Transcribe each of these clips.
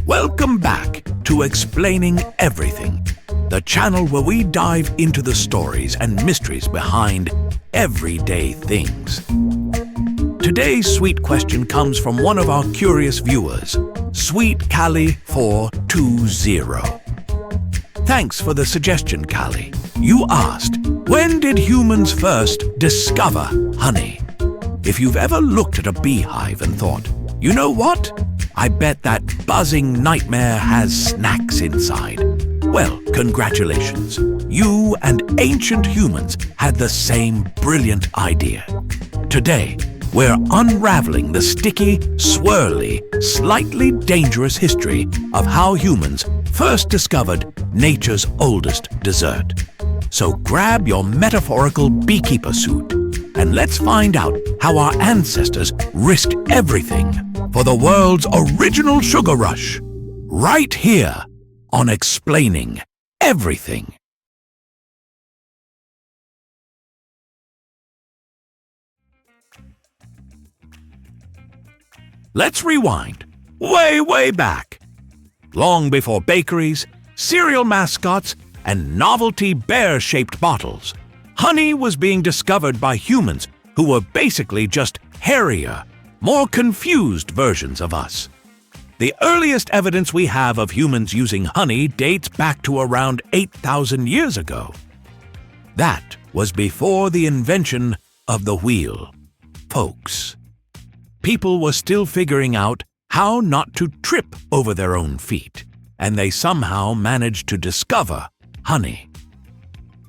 Welcome back to Explaining Everything, the channel where we dive into the stories and mysteries behind everyday things. Today's sweet question comes from one of our curious viewers, Sweet Callie 420. Thanks for the suggestion, Callie. You asked, when did humans first discover honey? If you've ever looked at a beehive and thought, you know what? I bet that buzzing nightmare has snacks inside. Well, congratulations. You and ancient humans had the same brilliant idea. Today, we're unraveling the sticky, swirly, slightly dangerous history of how humans first discovered nature's oldest dessert. So grab your metaphorical beekeeper suit and let's find out how our ancestors risked everything for the world's original sugar rush, right here on Explaining Everything. Let's rewind way back. Long before bakeries, cereal mascots, and novelty bear-shaped bottles, honey was being discovered by humans who were basically just hairier, more confused versions of us. The earliest evidence we have of humans using honey dates back to around 8,000 years ago. That was before the invention of the wheel, folks. People were still figuring out how not to trip over their own feet, and they somehow managed to discover honey.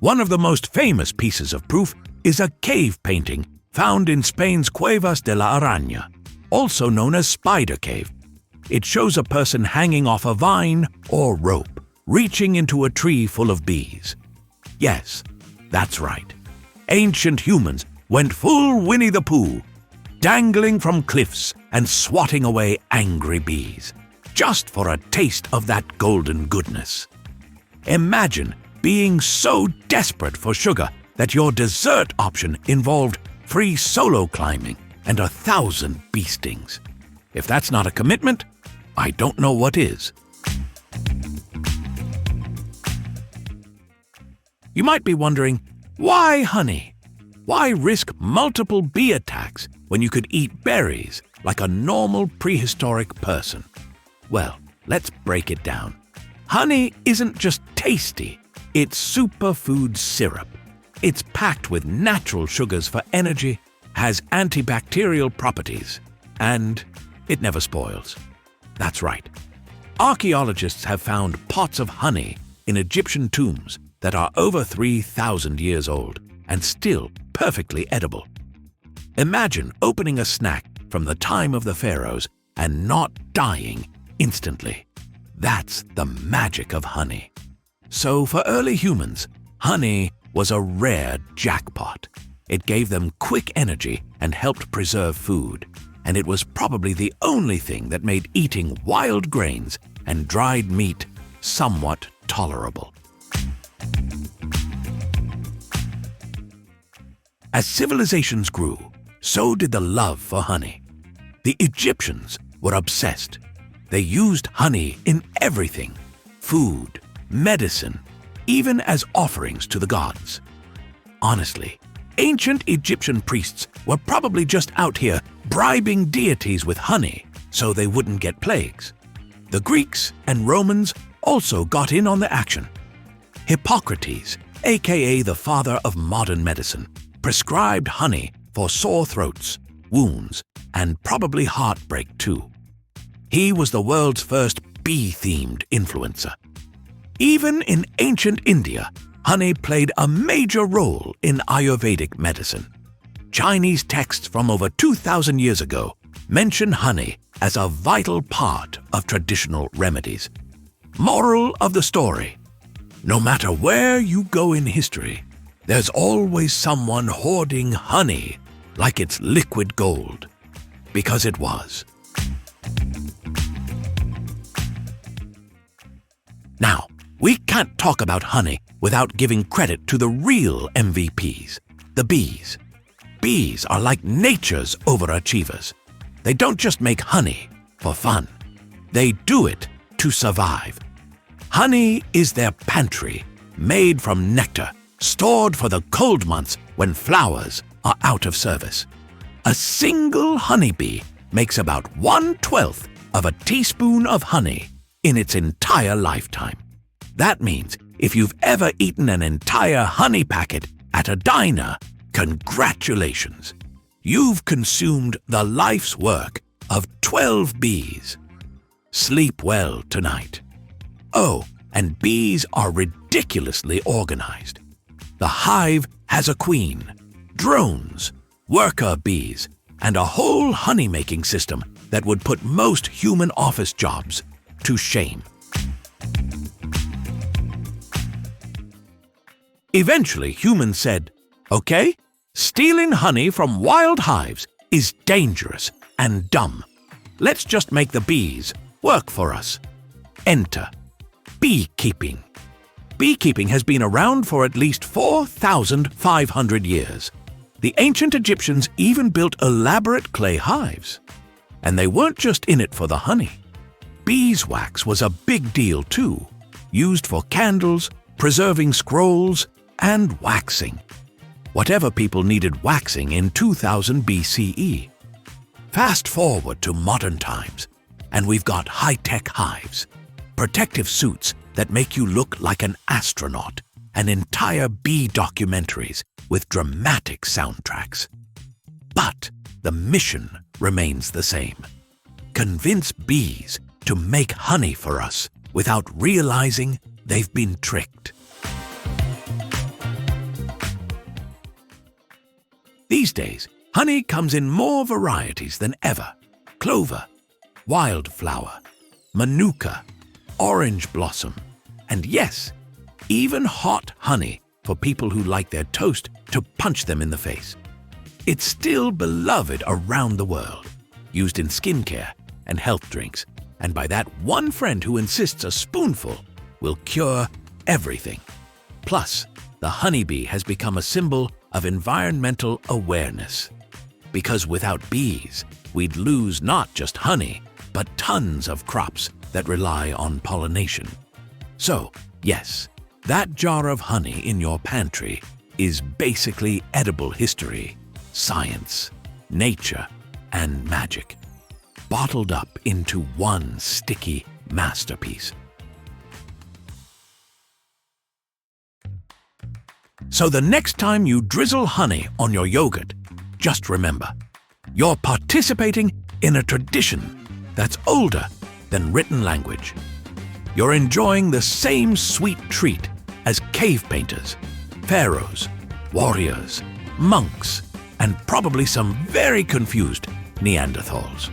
One of the most famous pieces of proof is a cave painting found in Spain's Cuevas de la Araña, also known as Spider Cave. It shows a person hanging off a vine or rope, reaching into a tree full of bees. Yes, that's right. Ancient humans went full Winnie the Pooh, dangling from cliffs and swatting away angry bees, just for a taste of that golden goodness. Imagine being so desperate for sugar that your dessert option involved free solo climbing and 1,000 bee stings. If that's not a commitment, I don't know what is. You might be wondering, why honey? Why risk multiple bee attacks when you could eat berries like a normal prehistoric person? Well, let's break it down. Honey isn't just tasty, it's superfood syrup. It's packed with natural sugars for energy, has antibacterial properties, and it never spoils. That's right. Archaeologists have found pots of honey in Egyptian tombs that are over 3,000 years old and still perfectly edible. Imagine opening a snack from the time of the pharaohs and not dying instantly. That's the magic of honey. So for early humans, honey was a rare jackpot. It gave them quick energy and helped preserve food, and it was probably the only thing that made eating wild grains and dried meat somewhat tolerable. As civilizations grew, so did the love for honey. The Egyptians were obsessed. They used honey in everything: food, medicine, even as offerings to the gods. Honestly, ancient Egyptian priests were probably just out here bribing deities with honey so they wouldn't get plagues. The Greeks and Romans also got in on the action. Hippocrates, aka the father of modern medicine, prescribed honey for sore throats, wounds, and probably heartbreak too. He was the world's first bee-themed influencer. Even in ancient India, honey played a major role in Ayurvedic medicine. Chinese texts from over 2,000 years ago mention honey as a vital part of traditional remedies. Moral of the story: no matter where you go in history, there's always someone hoarding honey like it's liquid gold. Because it was. Now, we can't talk about honey without giving credit to the real MVPs, the bees. Bees are like nature's overachievers. They don't just make honey for fun. They do it to survive. Honey is their pantry, made from nectar, stored for the cold months when flowers are out of service. A single honeybee makes about 1/12 of a teaspoon of honey in its entire lifetime. That means if you've ever eaten an entire honey packet at a diner, congratulations! You've consumed the life's work of 12 bees. Sleep well tonight. Oh, and bees are ridiculously organized. The hive has a queen, drones, worker bees, and a whole honey-making system that would put most human office jobs to shame. Eventually, humans said, "Okay, stealing honey from wild hives is dangerous and dumb. Let's just make the bees work for us." Enter beekeeping. Beekeeping has been around for at least 4,500 years. The ancient Egyptians even built elaborate clay hives. And they weren't just in it for the honey. Beeswax was a big deal too, used for candles, preserving scrolls, and waxing. Whatever people needed waxing in 2000 BCE. Fast forward to modern times, and we've got high-tech hives, protective suits that make you look like an astronaut, and entire bee documentaries with dramatic soundtracks. But the mission remains the same. Convince bees to make honey for us without realizing they've been tricked. These days, honey comes in more varieties than ever. Clover, wildflower, manuka, orange blossom, and yes, even hot honey for people who like their toast to punch them in the face. It's still beloved around the world, used in skincare and health drinks, and by that one friend who insists a spoonful will cure everything. Plus, the honeybee has become a symbol of environmental awareness. Because without bees, we'd lose not just honey, but tons of crops that rely on pollination. So, yes, that jar of honey in your pantry is basically edible history, science, nature, and magic, bottled up into one sticky masterpiece. So the next time you drizzle honey on your yogurt, just remember, you're participating in a tradition that's older than written language. You're enjoying the same sweet treat as cave painters, pharaohs, warriors, monks, and probably some very confused Neanderthals.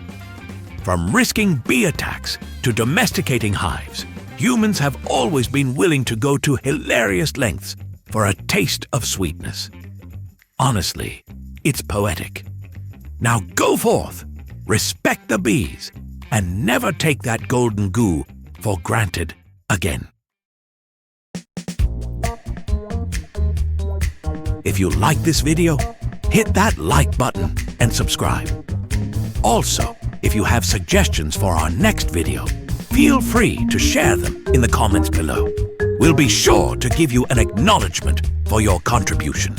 From risking bee attacks to domesticating hives, humans have always been willing to go to hilarious lengths for a taste of sweetness. Honestly, it's poetic. Now go forth, respect the bees, and never take that golden goo for granted again. If you like this video, hit that like button and subscribe. Also, if you have suggestions for our next video, feel free to share them in the comments below. We'll be sure to give you an acknowledgement for your contribution.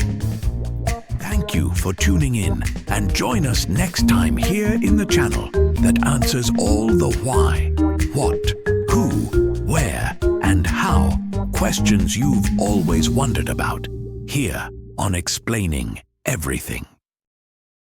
Thank you for tuning in, and join us next time here in the channel that answers all the why, what, who, where, and how questions you've always wondered about, here on Explaining Everything.